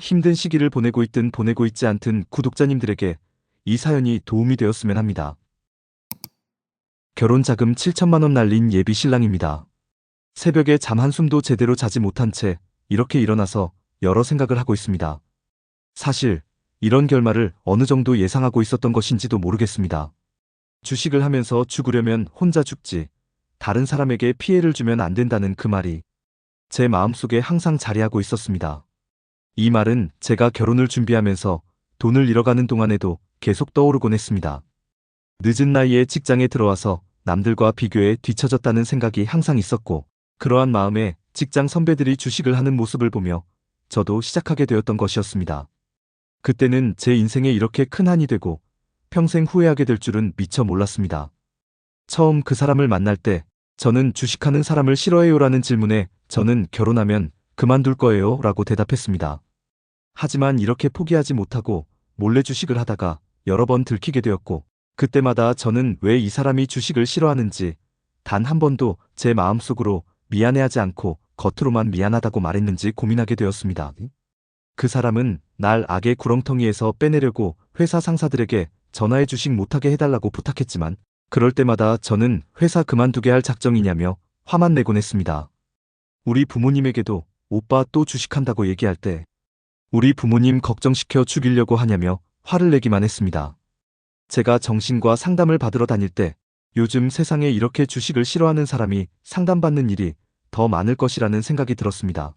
힘든 시기를 보내고 있든 보내고 있지 않든 구독자님들에게 이 사연이 도움이 되었으면 합니다. 결혼 자금 7천만 원 날린 예비 신랑입니다. 새벽에 잠 한숨도 제대로 자지 못한 채 이렇게 일어나서 여러 생각을 하고 있습니다. 사실 이런 결말을 어느 정도 예상하고 있었던 것인지도 모르겠습니다. 주식을 하면서 죽으려면 혼자 죽지, 다른 사람에게 피해를 주면 안 된다는 그 말이 제 마음속에 항상 자리하고 있었습니다. 이 말은 제가 결혼을 준비하면서 돈을 잃어가는 동안에도 계속 떠오르곤 했습니다. 늦은 나이에 직장에 들어와서 남들과 비교해 뒤처졌다는 생각이 항상 있었고, 그러한 마음에 직장 선배들이 주식을 하는 모습을 보며 저도 시작하게 되었던 것이었습니다. 그때는 제 인생에 이렇게 큰 한이 되고 평생 후회하게 될 줄은 미처 몰랐습니다. 처음 그 사람을 만날 때 저는 주식하는 사람을 싫어해요라는 질문에 저는 결혼하면 그만둘 거예요 라고 대답했습니다. 하지만 이렇게 포기하지 못하고 몰래 주식을 하다가 여러 번 들키게 되었고, 그때마다 저는 왜 이 사람이 주식을 싫어하는지 단 한 번도 제 마음속으로 미안해하지 않고 겉으로만 미안하다고 말했는지 고민하게 되었습니다. 그 사람은 날 악의 구렁텅이에서 빼내려고 회사 상사들에게 전화해 주식 못하게 해달라고 부탁했지만, 그럴 때마다 저는 회사 그만두게 할 작정이냐며 화만 내곤 했습니다. 우리 부모님에게도 오빠 또 주식한다고 얘기할 때 우리 부모님 걱정시켜 죽이려고 하냐며 화를 내기만 했습니다. 제가 정신과 상담을 받으러 다닐 때 요즘 세상에 이렇게 주식을 싫어하는 사람이 상담받는 일이 더 많을 것이라는 생각이 들었습니다.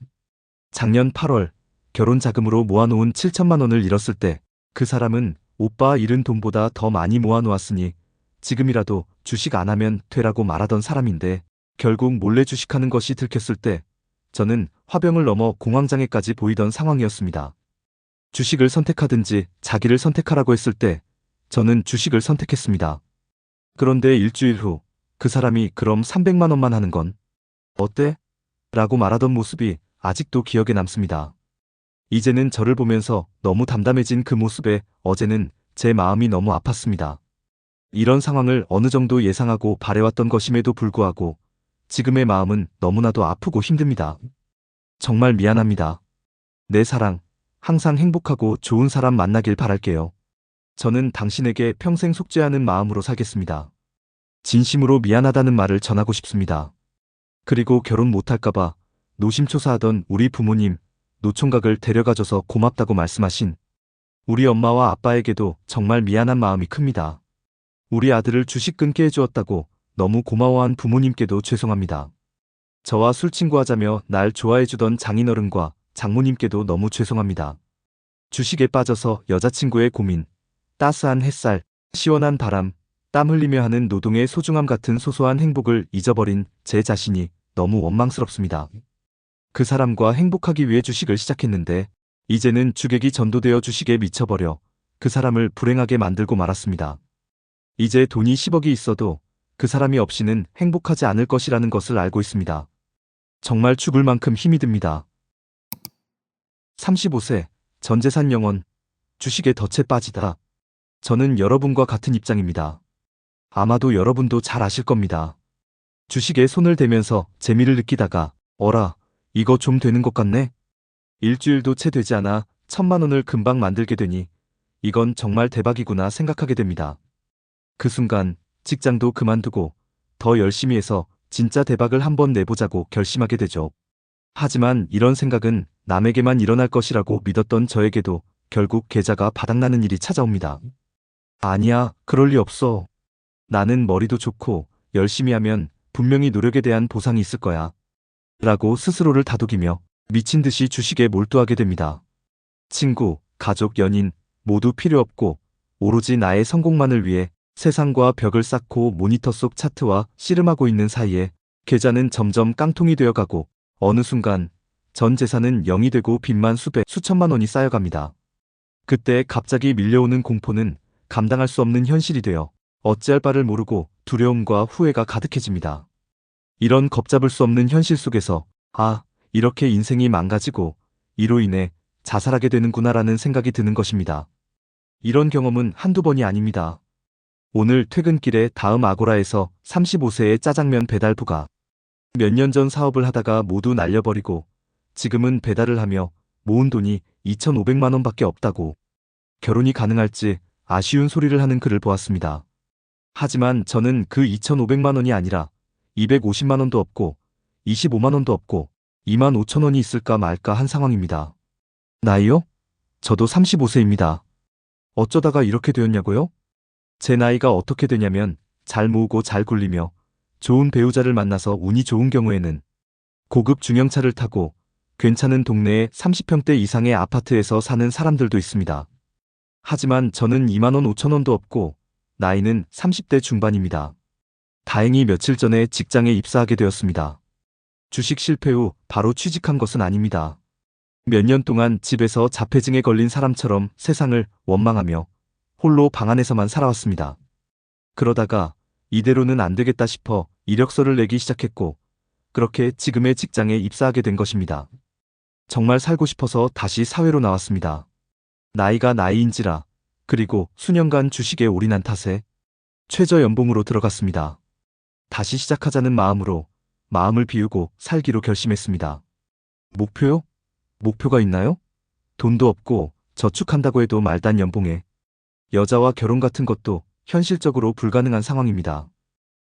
작년 8월 결혼 자금으로 모아놓은 7천만 원을 잃었을 때 그 사람은 오빠 잃은 돈보다 더 많이 모아놓았으니 지금이라도 주식 안 하면 되라고 말하던 사람인데, 결국 몰래 주식하는 것이 들켰을 때 저는 화병을 넘어 공황장애까지 보이던 상황이었습니다. 주식을 선택하든지 자기를 선택하라고 했을 때 저는 주식을 선택했습니다. 그런데 일주일 후 그 사람이 그럼 300만 원만 하는 건 어때? 라고 말하던 모습이 아직도 기억에 남습니다. 이제는 저를 보면서 너무 담담해진 그 모습에 어제는 제 마음이 너무 아팠습니다. 이런 상황을 어느 정도 예상하고 바래왔던 것임에도 불구하고 지금의 마음은 너무나도 아프고 힘듭니다. 정말 미안합니다. 내 사랑, 항상 행복하고 좋은 사람 만나길 바랄게요. 저는 당신에게 평생 속죄하는 마음으로 살겠습니다. 진심으로 미안하다는 말을 전하고 싶습니다. 그리고 결혼 못할까봐 노심초사하던 우리 부모님, 노총각을 데려가줘서 고맙다고 말씀하신 우리 엄마와 아빠에게도 정말 미안한 마음이 큽니다. 우리 아들을 주식 끊게 해주었다고 너무 고마워한 부모님께도 죄송합니다. 저와 술 친구하자며 날 좋아해주던 장인어른과 장모님께도 너무 죄송합니다. 주식에 빠져서 여자친구의 고민, 따스한 햇살, 시원한 바람, 땀 흘리며 하는 노동의 소중함 같은 소소한 행복을 잊어버린 제 자신이 너무 원망스럽습니다. 그 사람과 행복하기 위해 주식을 시작했는데 이제는 주객이 전도되어 주식에 미쳐버려 그 사람을 불행하게 만들고 말았습니다. 이제 돈이 10억이 있어도 그 사람이 없이는 행복하지 않을 것이라는 것을 알고 있습니다. 정말 죽을 만큼 힘이 듭니다. 35세, 전재산 영원, 주식에 덫에 빠지다. 저는 여러분과 같은 입장입니다. 아마도 여러분도 잘 아실 겁니다. 주식에 손을 대면서 재미를 느끼다가 어라, 이거 좀 되는 것 같네? 일주일도 채 되지 않아 1,000만 원을 금방 만들게 되니 이건 정말 대박이구나 생각하게 됩니다. 그 순간 직장도 그만두고 더 열심히 해서 진짜 대박을 한번 내보자고 결심하게 되죠. 하지만 이런 생각은 남에게만 일어날 것이라고 믿었던 저에게도 결국 계좌가 바닥나는 일이 찾아옵니다. 아니야, 그럴 리 없어. 나는 머리도 좋고 열심히 하면 분명히 노력에 대한 보상이 있을 거야. 라고 스스로를 다독이며 미친 듯이 주식에 몰두하게 됩니다. 친구, 가족, 연인 모두 필요 없고 오로지 나의 성공만을 위해 세상과 벽을 쌓고 모니터 속 차트와 씨름하고 있는 사이에 계좌는 점점 깡통이 되어가고 어느 순간 전 재산은 0이 되고 빚만 수천만 원이 쌓여갑니다. 그때 갑자기 밀려오는 공포는 감당할 수 없는 현실이 되어 어찌할 바를 모르고 두려움과 후회가 가득해집니다. 이런 걷잡을 수 없는 현실 속에서 이렇게 인생이 망가지고 이로 인해 자살하게 되는구나라는 생각이 드는 것입니다. 이런 경험은 한두 번이 아닙니다. 오늘 퇴근길에 다음 아고라에서 35세의 짜장면 배달부가 몇 년 전 사업을 하다가 모두 날려버리고 지금은 배달을 하며 모은 돈이 2,500만 원밖에 없다고 결혼이 가능할지 아쉬운 소리를 하는 글을 보았습니다. 하지만 저는 그 2,500만 원이 아니라 250만 원도 없고 25만 원도 없고 2만 5천 원이 있을까 말까 한 상황입니다. 나이요? 저도 35세입니다. 어쩌다가 이렇게 되었냐고요? 제 나이가 어떻게 되냐면 잘 모으고 잘 굴리며 좋은 배우자를 만나서 운이 좋은 경우에는 고급 중형차를 타고 괜찮은 동네에 30평대 이상의 아파트에서 사는 사람들도 있습니다. 하지만 저는 2만 원 5천 원도 없고 나이는 30대 중반입니다. 다행히 며칠 전에 직장에 입사하게 되었습니다. 주식 실패 후 바로 취직한 것은 아닙니다. 몇 년 동안 집에서 자폐증에 걸린 사람처럼 세상을 원망하며 홀로 방 안에서만 살아왔습니다. 그러다가 이대로는 안 되겠다 싶어 이력서를 내기 시작했고 그렇게 지금의 직장에 입사하게 된 것입니다. 정말 살고 싶어서 다시 사회로 나왔습니다. 나이가 나이인지라 그리고 수년간 주식에 올인한 탓에 최저연봉으로 들어갔습니다. 다시 시작하자는 마음으로 마음을 비우고 살기로 결심했습니다. 목표요? 목표가 있나요? 돈도 없고 저축한다고 해도 말단 연봉에 여자와 결혼 같은 것도 현실적으로 불가능한 상황입니다.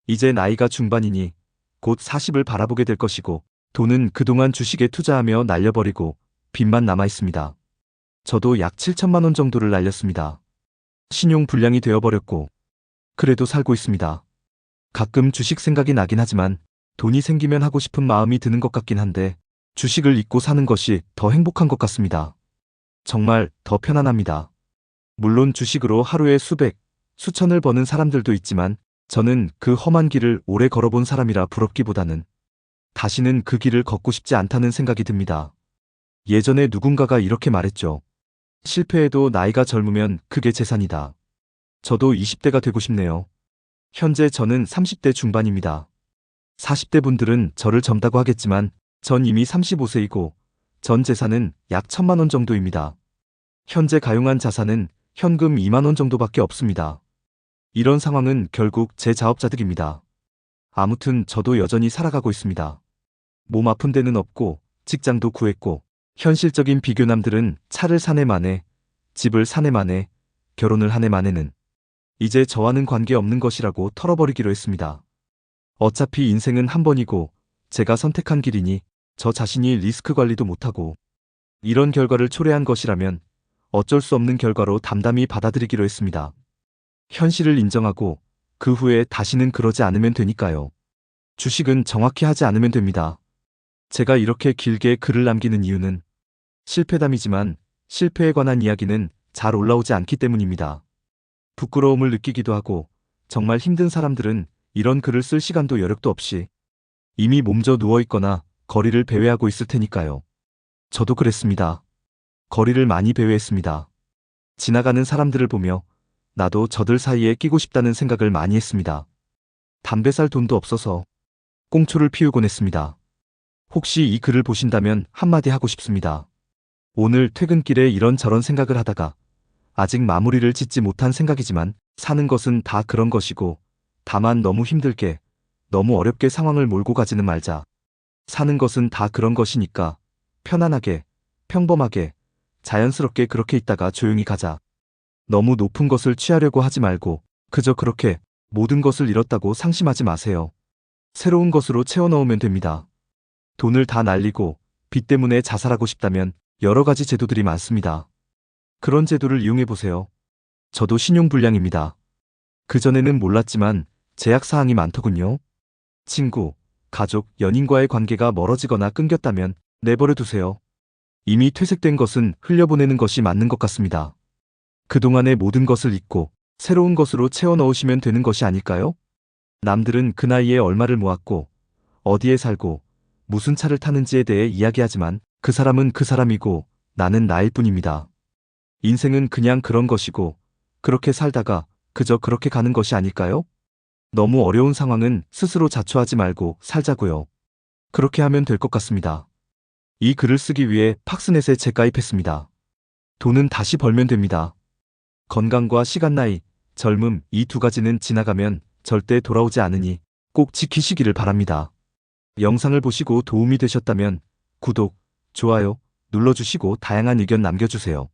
이제 나이가 중반이니 곧 40을 바라보게 될 것이고 돈은 그동안 주식에 투자하며 날려버리고 빚만 남아 있습니다. 저도 약 7천만 원 정도를 날렸습니다. 신용 불량이 되어버렸고 그래도 살고 있습니다. 가끔 주식 생각이 나긴 하지만 돈이 생기면 하고 싶은 마음이 드는 것 같긴 한데 주식을 잊고 사는 것이 더 행복한 것 같습니다. 정말 더 편안합니다. 물론 주식으로 하루에 수백, 수천을 버는 사람들도 있지만 저는 그 험한 길을 오래 걸어본 사람이라 부럽기보다는 다시는 그 길을 걷고 싶지 않다는 생각이 듭니다. 예전에 누군가가 이렇게 말했죠. 실패해도 나이가 젊으면 그게 재산이다. 저도 20대가 되고 싶네요. 현재 저는 30대 중반입니다. 40대 분들은 저를 젊다고 하겠지만 전 이미 35세이고 전 재산은 약 1,000만 원 정도입니다. 현재 가용한 자산은 현금 2만 원 정도밖에 없습니다. 이런 상황은 결국 제 자업자득입니다. 아무튼 저도 여전히 살아가고 있습니다. 몸 아픈 데는 없고 직장도 구했고 현실적인 비교남들은 차를 산 해 만에 집을 산 해 만에 결혼을 한 해 만에는 이제 저와는 관계없는 것이라고 털어버리기로 했습니다. 어차피 인생은 한 번이고 제가 선택한 길이니 저 자신이 리스크 관리도 못하고 이런 결과를 초래한 것이라면 어쩔 수 없는 결과로 담담히 받아들이기로 했습니다. 현실을 인정하고 그 후에 다시는 그러지 않으면 되니까요. 주식은 정확히 하지 않으면 됩니다. 제가 이렇게 길게 글을 남기는 이유는 실패담이지만 실패에 관한 이야기는 잘 올라오지 않기 때문입니다. 부끄러움을 느끼기도 하고 정말 힘든 사람들은 이런 글을 쓸 시간도 여력도 없이 이미 몸져 누워있거나 거리를 배회하고 있을 테니까요. 저도 그랬습니다. 거리를 많이 배회했습니다. 지나가는 사람들을 보며 나도 저들 사이에 끼고 싶다는 생각을 많이 했습니다. 담배 살 돈도 없어서 꽁초를 피우곤 했습니다. 혹시 이 글을 보신다면 한마디 하고 싶습니다. 오늘 퇴근길에 이런저런 생각을 하다가 아직 마무리를 짓지 못한 생각이지만 사는 것은 다 그런 것이고 다만 너무 힘들게 너무 어렵게 상황을 몰고 가지는 말자. 사는 것은 다 그런 것이니까 편안하게 평범하게 자연스럽게 그렇게 있다가 조용히 가자. 너무 높은 것을 취하려고 하지 말고 그저 그렇게 모든 것을 잃었다고 상심하지 마세요. 새로운 것으로 채워 넣으면 됩니다. 돈을 다 날리고 빚 때문에 자살하고 싶다면 여러 가지 제도들이 많습니다. 그런 제도를 이용해 보세요. 저도 신용불량입니다. 그전에는 몰랐지만 제약사항이 많더군요. 친구, 가족, 연인과의 관계가 멀어지거나 끊겼다면 내버려 두세요. 이미 퇴색된 것은 흘려보내는 것이 맞는 것 같습니다. 그동안의 모든 것을 잊고 새로운 것으로 채워 넣으시면 되는 것이 아닐까요? 남들은 그 나이에 얼마를 모았고 어디에 살고 무슨 차를 타는지에 대해 이야기하지만 그 사람은 그 사람이고 나는 나일 뿐입니다. 인생은 그냥 그런 것이고 그렇게 살다가 그저 그렇게 가는 것이 아닐까요? 너무 어려운 상황은 스스로 자초하지 말고 살자고요. 그렇게 하면 될 것 같습니다. 이 글을 쓰기 위해 팍스넷에 재가입했습니다. 돈은 다시 벌면 됩니다. 건강과 시간 나이, 젊음 이 두 가지는 지나가면 절대 돌아오지 않으니 꼭 지키시기를 바랍니다. 영상을 보시고 도움이 되셨다면 구독, 좋아요, 눌러주시고 다양한 의견 남겨주세요.